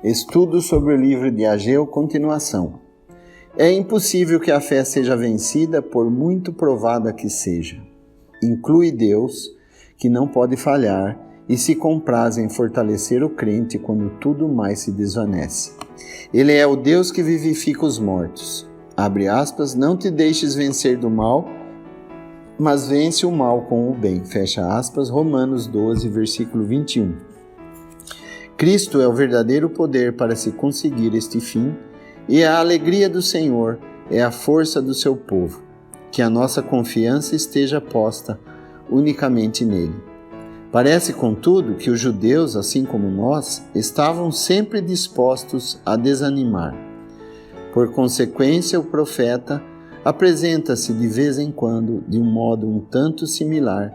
Estudo sobre o livro de Ageu, continuação. É impossível que a fé seja vencida, por muito provada que seja. Inclui Deus, que não pode falhar, e se compraz em fortalecer o crente quando tudo mais se desvanece. Ele é o Deus que vivifica os mortos. Abre aspas, não te deixes vencer do mal, mas vence o mal com o bem. Fecha aspas, Romanos 12, versículo 21. Cristo é o verdadeiro poder para se conseguir este fim, e a alegria do Senhor é a força do seu povo. Que a nossa confiança esteja posta unicamente nele. Parece, contudo, que os judeus, assim como nós, estavam sempre dispostos a desanimar. Por consequência, o profeta apresenta-se de vez em quando de um modo um tanto similar,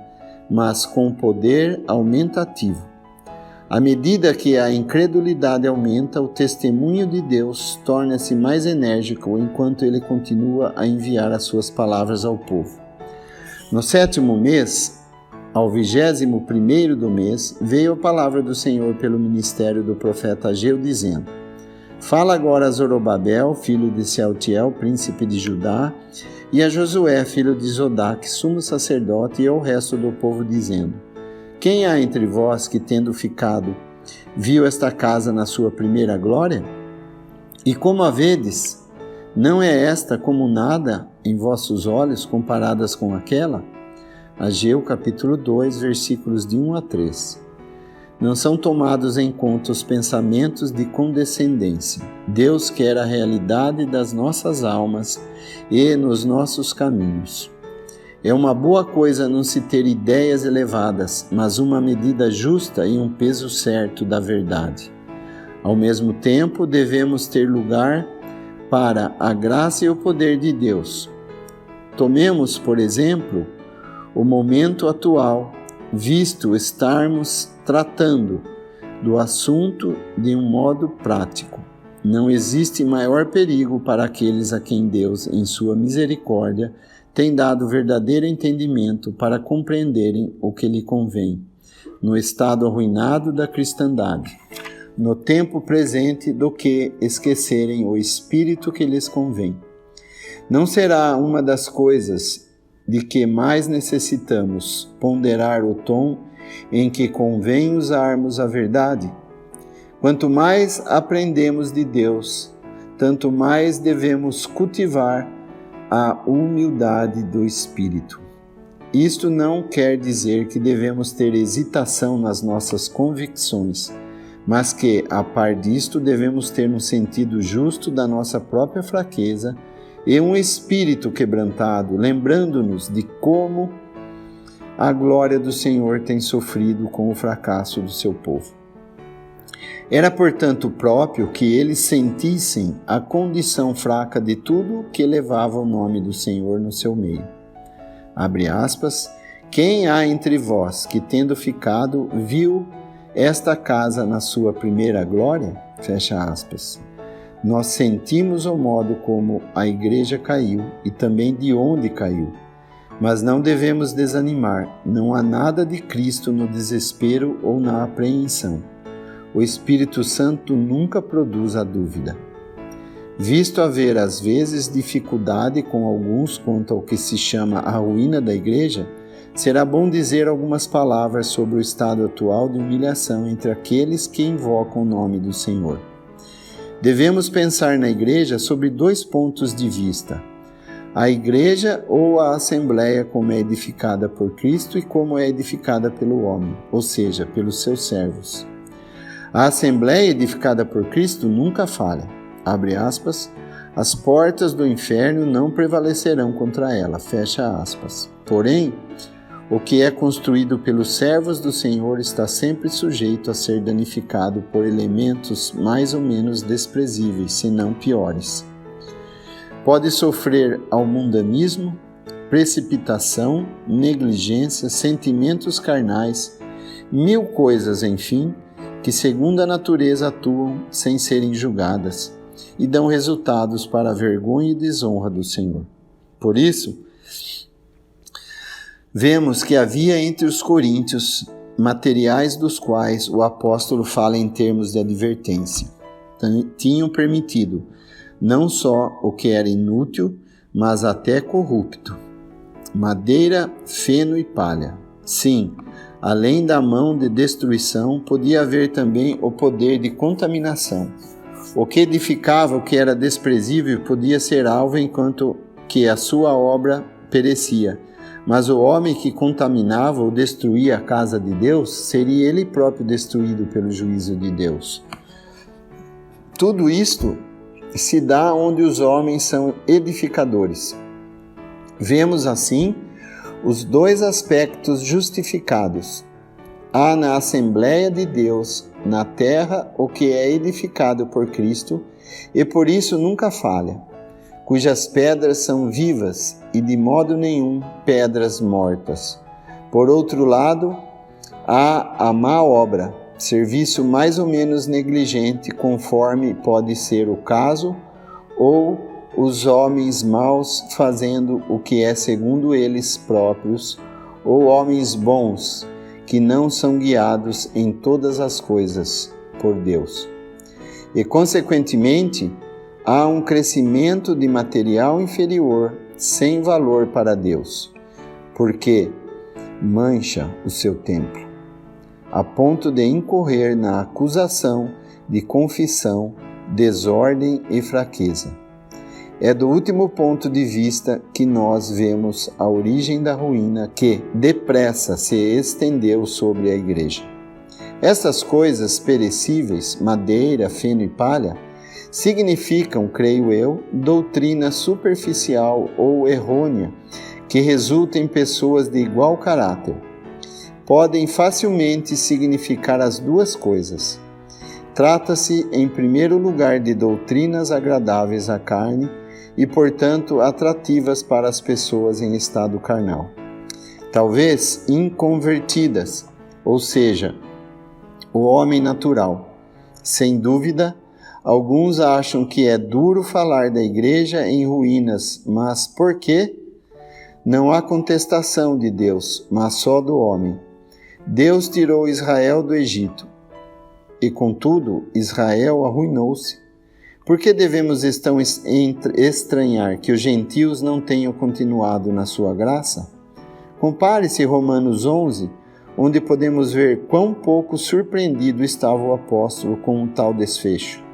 mas com poder aumentativo. À medida que a incredulidade aumenta, o testemunho de Deus torna-se mais enérgico enquanto ele continua a enviar as suas palavras ao povo. No 7º mês, ao 21º do mês, veio a palavra do Senhor pelo ministério do profeta Ageu, dizendo: Fala agora a Zorobabel, filho de Sealtiel, príncipe de Judá, e a Josué, filho de Zodaque, sumo sacerdote, e ao resto do povo, dizendo: Quem há entre vós que, tendo ficado, viu esta casa na sua primeira glória? E como a vedes, não é esta como nada em vossos olhos comparadas com aquela? Ageu capítulo 2, versículos de 1 a 3. Não são tomados em conta os pensamentos de condescendência. Deus quer a realidade das nossas almas e nos nossos caminhos. É uma boa coisa não se ter ideias elevadas, mas uma medida justa e um peso certo da verdade. Ao mesmo tempo, devemos ter lugar para a graça e o poder de Deus. Tomemos, por exemplo, o momento atual, visto estarmos tratando do assunto de um modo prático. Não existe maior perigo para aqueles a quem Deus, em sua misericórdia, tem dado verdadeiro entendimento para compreenderem o que lhe convém, no estado arruinado da cristandade, no tempo presente, do que esquecerem o espírito que lhes convém. Não será uma das coisas de que mais necessitamos ponderar o tom em que convém usarmos a verdade? Quanto mais aprendemos de Deus, tanto mais devemos cultivar a humildade do espírito. Isto não quer dizer que devemos ter hesitação nas nossas convicções, mas que, a par disto, devemos ter um sentido justo da nossa própria fraqueza e um espírito quebrantado, lembrando-nos de como a glória do Senhor tem sofrido com o fracasso do seu povo. Era, portanto, próprio que eles sentissem a condição fraca de tudo que levava o nome do Senhor no seu meio. Abre aspas, quem há entre vós que, tendo ficado, viu esta casa na sua primeira glória? Fecha aspas. Nós sentimos o modo como a igreja caiu e também de onde caiu. Mas não devemos desanimar, não há nada de Cristo no desespero ou na apreensão. O Espírito Santo nunca produz a dúvida. Visto haver às vezes dificuldade com alguns quanto ao que se chama a ruína da igreja, será bom dizer algumas palavras sobre o estado atual de humilhação entre aqueles que invocam o nome do Senhor. Devemos pensar na igreja sobre 2 pontos de vista: a igreja ou a assembleia como é edificada por Cristo e como é edificada pelo homem, ou seja, pelos seus servos. A assembleia edificada por Cristo nunca falha. Abre aspas, as portas do inferno não prevalecerão contra ela. Fecha aspas. Porém, o que é construído pelos servos do Senhor está sempre sujeito a ser danificado por elementos mais ou menos desprezíveis, se não piores. Pode sofrer ao mundanismo, precipitação, negligência, sentimentos carnais, 1000 coisas, enfim, que segundo a natureza atuam sem serem julgadas e dão resultados para a vergonha e desonra do Senhor. Por isso, vemos que havia entre os coríntios materiais dos quais o apóstolo fala em termos de advertência. tinham permitido não só o que era inútil, mas até corrupto: madeira, feno e palha. Sim, além da mão de destruição, podia haver também o poder de contaminação. O que edificava, o que era desprezível, podia ser alvo enquanto que a sua obra perecia. Mas o homem que contaminava ou destruía a casa de Deus, seria ele próprio destruído pelo juízo de Deus. Tudo isto se dá onde os homens são edificadores. Vemos assim os dois aspectos justificados. Há na Assembleia de Deus, na terra, o que é edificado por Cristo, e por isso nunca falha, cujas pedras são vivas e de modo nenhum pedras mortas. Por outro lado, há a má obra, serviço mais ou menos negligente, conforme pode ser o caso, ou os homens maus fazendo o que é segundo eles próprios, ou homens bons que não são guiados em todas as coisas por Deus. E, consequentemente, há um crescimento de material inferior sem valor para Deus, porque mancha o seu templo, a ponto de incorrer na acusação de confissão, desordem e fraqueza. É do último ponto de vista que nós vemos a origem da ruína que, depressa, se estendeu sobre a igreja. Essas coisas perecíveis, madeira, feno e palha, significam, creio eu, doutrina superficial ou errônea que resulta em pessoas de igual caráter. Podem facilmente significar as duas coisas. Trata-se, em primeiro lugar, de doutrinas agradáveis à carne e, portanto, atrativas para as pessoas em estado carnal. Talvez inconvertidas, ou seja, o homem natural. Sem dúvida, alguns acham que é duro falar da igreja em ruínas, mas por quê? Não há contestação de Deus, mas só do homem. Deus tirou Israel do Egito, e contudo Israel arruinou-se. Por que devemos estranhar que os gentios não tenham continuado na sua graça? Compare-se Romanos 11, onde podemos ver quão pouco surpreendido estava o apóstolo com um tal desfecho.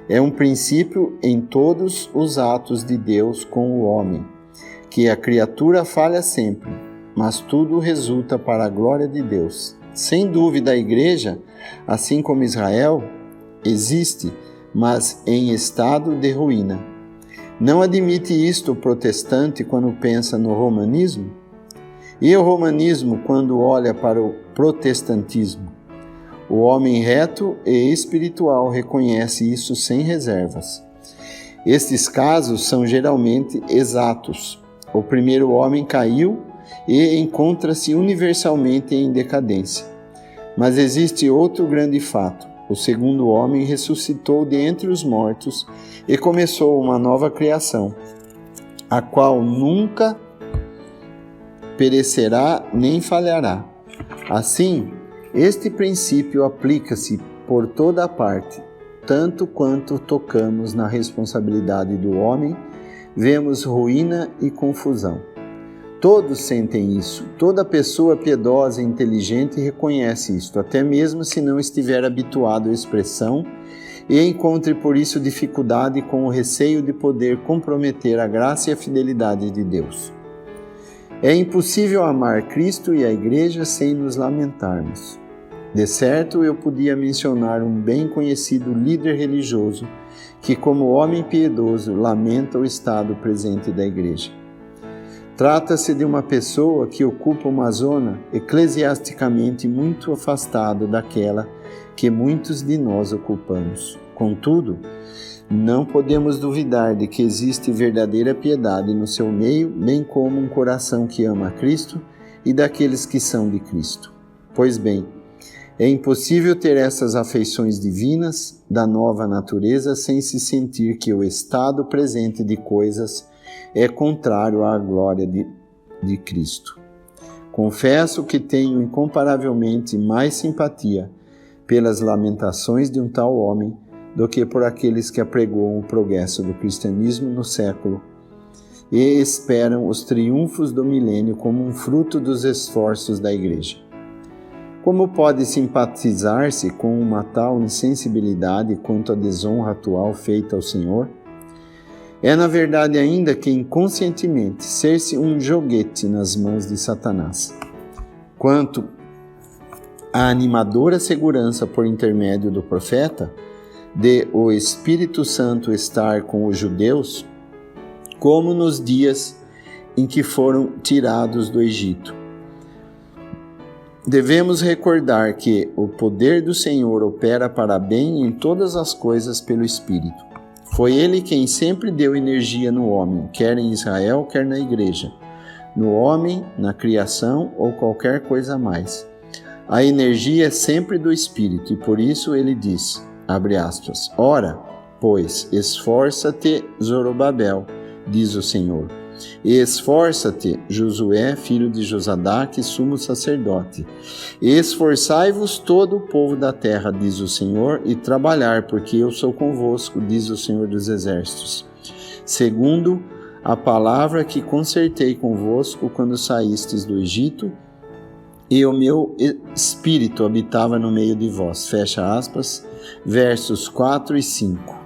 É um princípio em todos os atos de Deus com o homem, que a criatura falha sempre, mas tudo resulta para a glória de Deus. Sem dúvida, a igreja, assim como Israel, existe, mas em estado de ruína. Não admite isto o protestante quando pensa no romanismo? E o romanismo quando olha para o protestantismo? O homem reto e espiritual reconhece isso sem reservas. Estes casos são geralmente exatos. O primeiro homem caiu e encontra-se universalmente em decadência. Mas existe outro grande fato. O segundo homem ressuscitou de entre os mortos e começou uma nova criação, a qual nunca perecerá nem falhará. Assim, este princípio aplica-se por toda a parte, tanto quanto tocamos na responsabilidade do homem, vemos ruína e confusão. Todos sentem isso, toda pessoa piedosa e inteligente reconhece isto, até mesmo se não estiver habituado à expressão e encontre por isso dificuldade com o receio de poder comprometer a graça e a fidelidade de Deus. É impossível amar Cristo e a Igreja sem nos lamentarmos. De certo, eu podia mencionar um bem conhecido líder religioso que, como homem piedoso, lamenta o estado presente da Igreja. Trata-se de uma pessoa que ocupa uma zona eclesiasticamente muito afastada daquela que muitos de nós ocupamos. Contudo, não podemos duvidar de que existe verdadeira piedade no seu meio, bem como um coração que ama a Cristo e daqueles que são de Cristo. Pois bem, é impossível ter essas afeições divinas da nova natureza sem se sentir que o estado presente de coisas é contrário à glória de Cristo. Confesso que tenho incomparavelmente mais simpatia pelas lamentações de um tal homem do que por aqueles que apregoam o progresso do cristianismo no século e esperam os triunfos do milênio como um fruto dos esforços da Igreja. Como pode simpatizar-se com uma tal insensibilidade quanto à desonra atual feita ao Senhor? É, na verdade, ainda que inconscientemente, ser-se um joguete nas mãos de Satanás. Quanto à animadora segurança por intermédio do profeta, de o Espírito Santo estar com os judeus, como nos dias em que foram tirados do Egito. Devemos recordar que o poder do Senhor opera para bem em todas as coisas pelo Espírito. Foi Ele quem sempre deu energia no homem, quer em Israel, quer na Igreja, no homem, na criação ou qualquer coisa mais. A energia é sempre do Espírito e por isso Ele diz, abre aspas, ora, pois, esforça-te, Zorobabel, diz o Senhor, e esforça-te, Josué, filho de Josadaque, sumo sacerdote. E esforçai-vos todo o povo da terra, diz o Senhor, e trabalhar, porque eu sou convosco, diz o Senhor dos Exércitos. Segundo a palavra que concertei convosco quando saístes do Egito, e o meu espírito habitava no meio de vós. Fecha aspas, versos 4 e 5.